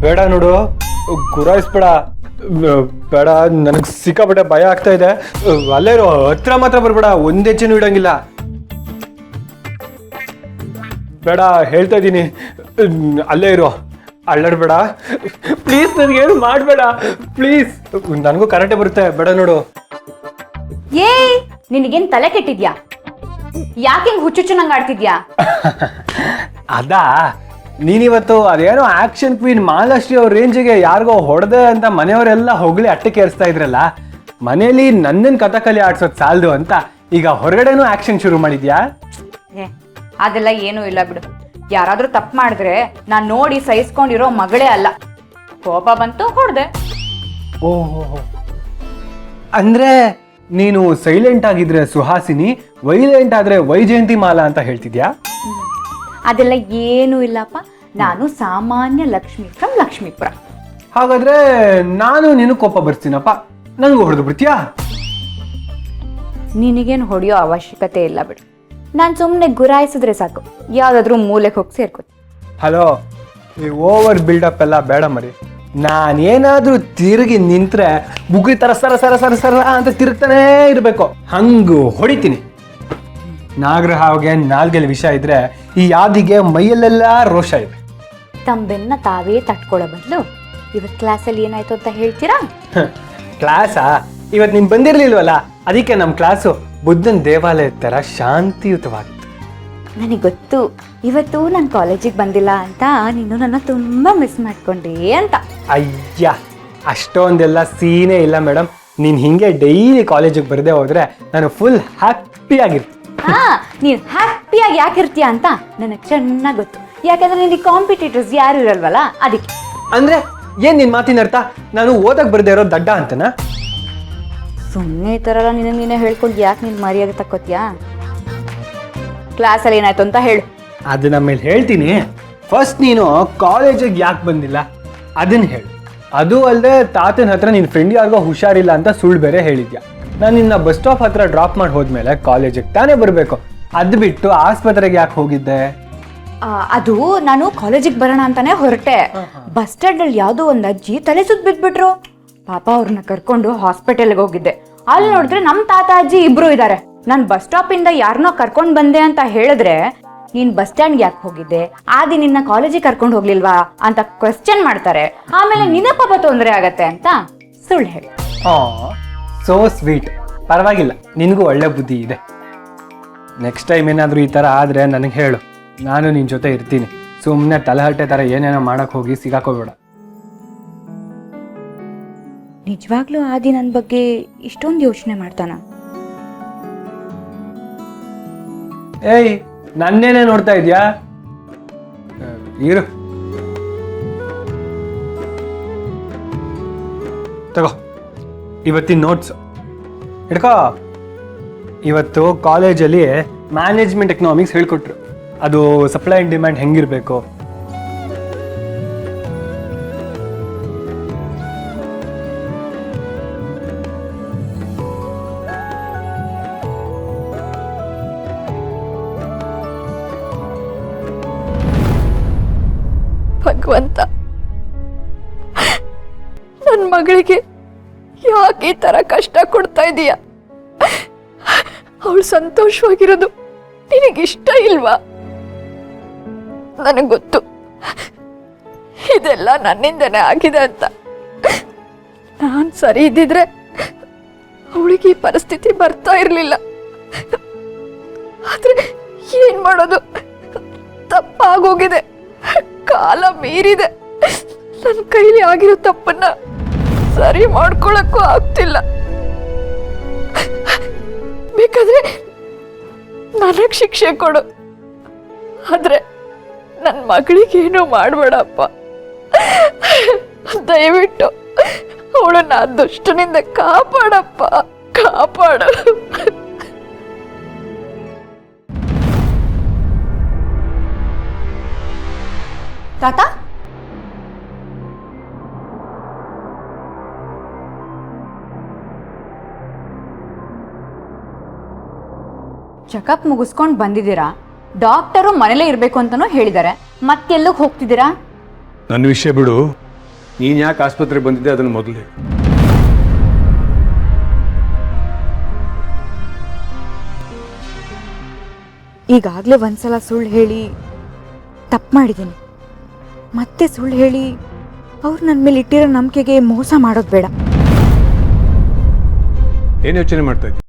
ಬೇಡ ನೋಡು, ಗುರಾಯಿಸ್ಬೇಡ. ಬೇಡ, ನನಗೆ ಸಿಕ್ಕಾಪಟ್ಟೆ ಭಯ ಆಗ್ತಾ ಇದೆ. ಅಲ್ಲೇ ಇರೋ, ಹತ್ರ ಮಾತ್ರ ಬರ್ಬೇಡ, ಒಂದ್ ಹೆಜ್ಜೆನೂ ಇಡಂಗಿಲ್ಲ. ಬೇಡ, ಹೇಳ್ತಾ ಇದ್ದೀನಿ, ಅಲ್ಲೇ ಇರೋ, ಅಳ್ಳಾಡ್ಬೇಡ ಪ್ಲೀಸ್. ನನಗೇನು ಮಾಡಬೇಡ ಪ್ಲೀಸ್. ನನಗೂ ಕರೆಕ್ಟೇ ಬರುತ್ತೆ, ಬೇಡ ನೋಡು. ಏಯ್, ನಿನಗೇನ್ ತಲೆ ಕೆಟ್ಟಿದ್ಯಾ? ಯಾಕೆ ಹುಚ್ಚುಚ್ಚು ನಂಗೆ ಆಡ್ತಿದ್ಯಾ? ಅದಾ, ನೀನಿವತ್ತು ಅದೇನೋ ಆಕ್ಷನ್ ಕ್ವೀನ್ ಮಾಲಾಶ್ರೀ ಅವ್ರ ರೇಂಜಿಗೆ ಯಾರಿಗೋ ಹೊಡೆದೆ ಅಂತ ಮನೆಯವರೆಲ್ಲ ಹೊಗಳಿ ಅಟ್ಟಕ್ಕೆ ಏರಿಸ್ತಾ ಇದ್ರಲ್ಲ, ಮನೇಲಿ ನನ್ನನ್ ಕಥಕಲಿ ಆಡ್ಸೋದ್ ಸಾಲದು ಅಂತ ಈಗ ಹೊರಗಡೆನೂ ಆಕ್ಷನ್ ಶುರು ಮಾಡಿದ್ಯಾ? ಅದೆಲ್ಲ ಏನೂ ಇಲ್ಲ ಬಿಡು. ಯಾರಾದ್ರೂ ತಪ್ಪು ಮಾಡಿದ್ರೆ ನಾನ್ ನೋಡಿ ಸಹಿಸ್ಕೊಂಡಿರೋ ಮಗಳೇ ಅಲ್ಲ. ಕೋಪ ಬಂತು, ಹೊಡೆದೆ. ಓಹೋ, ಅಂದ್ರೆ ನೀನು ಸೈಲೆಂಟ್ ಆಗಿದ್ರೆ ಸುಹಾಸಿನಿ, ವೈಲೆಂಟ್ ಆದ್ರೆ ವೈಜಯಂತಿ ಮಾಲಾ ಅಂತ ಹೇಳ್ತಿದ್ಯಾ? ಅದೆಲ್ಲ ಏನೂ ಇಲ್ಲಪ್ಪ. ನಾನು ಸಾಮಾನ್ಯ ಲಕ್ಷ್ಮಿ ಫ್ರಮ್ ಲಕ್ಷ್ಮೀಪುರ. ಹಾಗಾದ್ರೆ ನಾನು ನೀನು ಕೋಪ ಬರ್ತೀನಪ್ಪ, ನಂಗೂ ಹೊಡೆದು ಬಿಡ್ತೀಯಾ? ನಿನಗೇನು ಹೊಡೆಯೋ ಅವಶ್ಯಕತೆ ಇಲ್ಲ ಬಿಡು. ನಾನು ಸುಮ್ಮನೆ ಗುರಾಯಿಸಿದ್ರೆ ಸಾಕು, ಯಾವ್ದಾದ್ರೂ ಮೂಲೆಗೆ ಹೋಗಿ ಸೇರ್ಕೋತೀನಿ. ಹಲೋ, ಈ ಓವರ್ ಬಿಲ್ಡಪ್ ಎಲ್ಲ ಬೇಡ ಮರಿ. ನಾನೇನಾದ್ರೂ ತಿರುಗಿ ನಿಂತ್ರೆ ಬುಗ್ರಿ ತರ ಸರ ಸರ ಸರ ಸರ ಅಂತ ತಿರುಗ್ತಾನೇ ಇರ್ಬೇಕು, ಹಂಗು ಹೊಡಿತೀನಿ. ನಾಗರಹಾವಿಗೆ ನಾಲ್ಗೆಲ್ ವಿಷ ಇದ್ರೆ ಈ ಯಾದಿಗೆ ಮೈಯಲ್ಲೆಲ್ಲ ರೋಷ ಇದೆ. ತಂಬೆನ್ನ ತಾವೇ ತಟ್ಕೊಳ್ಳೋ ಬದಲು ಇವತ್ತು ಕ್ಲಾಸಲ್ಲಿ ಏನಾಯ್ತು ಅಂತ ಹೇಳ್ತೀರಾ? ಕ್ಲಾಸಾ? ಇವತ್ತು ನೀನ್ ಬಂದಿರ್ಲಿಲ್ವಲ್ಲ, ಅದಕ್ಕೆ ನಮ್ಮ ಕ್ಲಾಸು ಬುದ್ಧನ ದೇವಾಲಯದ ತರ ಶಾಂತಿಯುತವಾಗಿತ್ತು. ನನಗೆ ಗೊತ್ತು, ಇವತ್ತು ನಾನು ಕಾಲೇಜಿಗೆ ಬಂದಿಲ್ಲ ಅಂತ ನೀನು ನನ್ನ ತುಂಬಾ ಮಿಸ್ ಮಾಡ್ಕೊಂಡೆ ಅಂತ. ಅಯ್ಯ, ಅಷ್ಟೊಂದೆಲ್ಲ ಸೀನೇ ಇಲ್ಲ ಮೇಡಮ್. ನೀನ್ ಹಿಂಗೆ ಡೈಲಿ ಕಾಲೇಜಿಗೆ ಬರದೆ ಹೋದ್ರೆ ನಾನು ಫುಲ್ ಹ್ಯಾಪಿ ಆಗಿರ್ತೀನಿ. ಹಾ, ನೀನು ಹ್ಯಾಪಿಯಾಗಿ ಯಾಕಿರ್ತೀಯ ಅಂತ ನನಗೆ ಚೆನ್ನಾಗಿ ಗೊತ್ತು. ಯಾಕಂದ್ರೆ ನಿನಗೆ ಕಾಂಪಿಟೇಟರ್ಸ್ ಯಾರು ಇರಲ್ವಲ್ಲ, ಅದಕ್ಕೆ. ಅಂದ್ರೆ ಏನ್ ನಿನ್ ಮಾತಿನ ಅರ್ಥ? ನಾನು ಓದಕ್ ಬರ್ದೇ ಇರೋ ದಡ್ಡ ಅಂತನಾ? ಸುಮ್ಮನೆ ಈ ಥರ ಎಲ್ಲ ನೀನೇ ಹೇಳ್ಕೊಂಡು ಯಾಕೆ ನೀನು ಮರ್ಯಾದೆ ತಕ್ಕೋತೀಯಾ? ಕ್ಲಾಸಲ್ಲಿ ಏನಾಯ್ತು ಅಂತ ಹೇಳು. ಅದನ್ನ ಮೇಲೆ ಹೇಳ್ತೀನಿ. ಫಸ್ಟ್ ನೀನು ಕಾಲೇಜಿಗೆ ಯಾಕೆ ಬಂದಿಲ್ಲ ಅದನ್ನ ಹೇಳು. ಅದು ಅಲ್ಲದೆ ತಾತನ ಹತ್ರ ನಿನ್ನ ಫ್ರೆಂಡ್ ಯಾರಿಗೋ ಹುಷಾರಿಲ್ಲ ಅಂತ ಸುಳ್ಳು ಬೇರೆ ಹೇಳಿದ್ಯಾ. ನಾನು ನಿನ್ನ ಬಸ್ ಸ್ಟಾಪ್ ಹತ್ರ ಡ್ರಾಪ್ ಮಾಡಿ ಹೋದ್ಮೇಲೆ ಕಾಲೇಜಿಗೆ ತಾನೇ ಬರಬೇಕು, ಅದು ಬಿಟ್ಟು ಆಸ್ಪತ್ರೆಗೆ ಯಾಕೆ ಹೋಗಿದ್ದೆ? ಅದು ನಾನು ಕಾಲೇಜಿಗೆ ಬರೋಣ ಅಂತಾನೆ ಹೊರಟೆ. ಬಸ್ ಸ್ಟ್ಯಾಂಡ್ ಅಲ್ಲಿ ಯಾವುದೋ ಒಂದು ಅಜ್ಜಿ ತಲೆ ಸುತ್ತ ಬಿದ್ಬಿಟ್ರು. ಪಾಪ ಅವ್ರನ್ನ ಕರ್ಕೊಂಡು ಹಾಸ್ಪಿಟಲ್ಗೆ ಹೋಗಿದ್ದೆ. ಅಲ್ಲಿ ನೋಡಿದ್ರೆ ನಮ್ಮ ತಾತ ಅಜ್ಜಿ ಇಬ್ರು ಇದ್ದಾರೆ. ನಾನು ಬಸ್ ಸ್ಟಾಪ್ ಇಂದ ಯಾರನ್ನೋ ಕರ್ಕೊಂಡು ಬಂದೆ ಅಂತ ಹೇಳಿದ್ರೆ, ನೀನ್ ಬಸ್ ಸ್ಟ್ಯಾಂಡ್ಗೆ ಯಾಕೆ ಹೋಗಿದ್ದೆ, ಆದಿ ನಿನ್ನ ಕಾಲೇಜಿಗೆ ಕರ್ಕೊಂಡು ಹೋಗ್ಲಿಲ್ವಾ ಅಂತ ಕ್ವೆಶ್ಚನ್ ಮಾಡ್ತಾರೆ. ಆಮೇಲೆ ನಿನ್ನ ಪಾಪ ತೊಂದರೆ ಆಗತ್ತೆ ಅಂತ ಸುಳ್ಳು ಹೇಳಿ. So sweet. ಪರವಾಗಿಲ್ಲ, ನಿನಗೂ ಒಳ್ಳೆ ಬುದ್ಧಿ ಇದೆ. ನೆಕ್ಸ್ಟ್ ಟೈಮ್ ಏನಾದರೂ ಈ ಥರ ಆದರೆ ನನಗೆ ಹೇಳು, ನಾನು ನಿನ್ನ ಜೊತೆ ಇರ್ತೀನಿ. ಸುಮ್ಮನೆ ತಲೆಹರಟೆ ಥರ ಏನೇನೋ ಮಾಡಕ್ಕೆ ಹೋಗಿ ಸಿಗಾಕೋಬೇಡ. ನಿಜವಾಗ್ಲೂ ಆದಿ ನನ್ನ ಬಗ್ಗೆ ಇಷ್ಟೊಂದು ಯೋಚನೆ ಮಾಡ್ತಾನ? ಏಯ್, ನನ್ನೇನೇ ನೋಡ್ತಾ ಇದೆಯಾ? ಇರು, ತಗೋ ಇವತ್ತಿನ ನೋಟ್ಸ್ ಹಿಡ್ಕೋ. ಇವತ್ತು ಕಾಲೇಜಲ್ಲಿ ಮ್ಯಾನೇಜ್ಮೆಂಟ್ ಎಕನಾಮಿಕ್ಸ್ ಹೇಳ್ಕೊಟ್ರು. ಅದು ಸಪ್ಲೈ ಆ್ಯಂಡ್ ಡಿಮ್ಯಾಂಡ್ ಹೆಂಗಿರಬೇಕು, ಭಗವಂತ, ನನ್ನ ಮಗಳಿಗೆ ಯಾಕೆ ಈ ತರ ಕಷ್ಟ ಕೊಡ್ತಾ ಇದೀಯ? ಅವಳು ಸಂತೋಷವಾಗಿರೋದು ನಿನಗಿಷ್ಟ ಇಲ್ವಾ? ನನಗೆ ಗೊತ್ತು ಇದೆಲ್ಲ ನನ್ನಿಂದನೇ ಆಗಿದೆ ಅಂತ. ನಾನ್ ಸರಿ ಇದ್ದಿದ್ರೆ ಅವಳಿಗೆ ಈ ಪರಿಸ್ಥಿತಿ ಬರ್ತಾ ಇರ್ಲಿಲ್ಲ. ಆದ್ರೆ ಏನ್ ಮಾಡೋದು, ತಪ್ಪಾಗೋಗಿದೆ, ಕಾಲ ಮೀರಿದೆ. ನನ್ನ ಕೈಲಿ ಆಗಿರೋ ತಪ್ಪನ್ನ ಸರಿ ಮಾಡ್ಕೊಳಕ್ಕೂ ಆಗ್ತಿಲ್ಲ. ಬೇಕಾದ್ರೆ ನನಗ್ ಶಿಕ್ಷೆ ಕೊಡು, ಆದ್ರೆ ನನ್ನ ಮಗಳಿಗೇನು ಮಾಡ್ಬೇಡಪ್ಪ. ದಯವಿಟ್ಟು ಅವಳನ್ನ ದುಷ್ಟನಿಂದ ಕಾಪಾಡಪ್ಪ, ಕಾಪಾಡು. ತಾತ, ಚೆಕಪ್ ಮುಗಿಸ್ಕೊಂಡು ಬಂದಿದ್ದೀರಾ? ಡಾಕ್ಟರು ಮನೇಲೇ ಇರಬೇಕು ಅಂತನೂ ಹೇಳಿದ್ದಾರೆ. ಮತ್ತೆಲ್ಲಿಗೆ ಹೋಗ್ತಿದ್ದೀರಾ? ನನ್ನ ವಿಷಯ ಬಿಡು, ನೀನು ಯಾಕೆ ಆಸ್ಪತ್ರೆಗೆ ಬಂದಿದ್ದೆ ಅದನ್ನು ಮೊದಲೇ. ಈಗಾಗಲೇ ಒಂದ್ಸಲ ಸುಳ್ಳು ಹೇಳಿ ತಪ್ಪು ಮಾಡಿದ್ದೀನಿ. ಮತ್ತೆ ಸುಳ್ಳು ಹೇಳಿ ಅವ್ರು ನನ್ನ ಮೇಲೆ ಇಟ್ಟಿರೋ ನಂಬಿಕೆಗೆ ಮೋಸ ಮಾಡೋದು ಬೇಡ. ಏನು ಯೋಚನೆ ಮಾಡ್ತಾ ಇದ್ದೆ?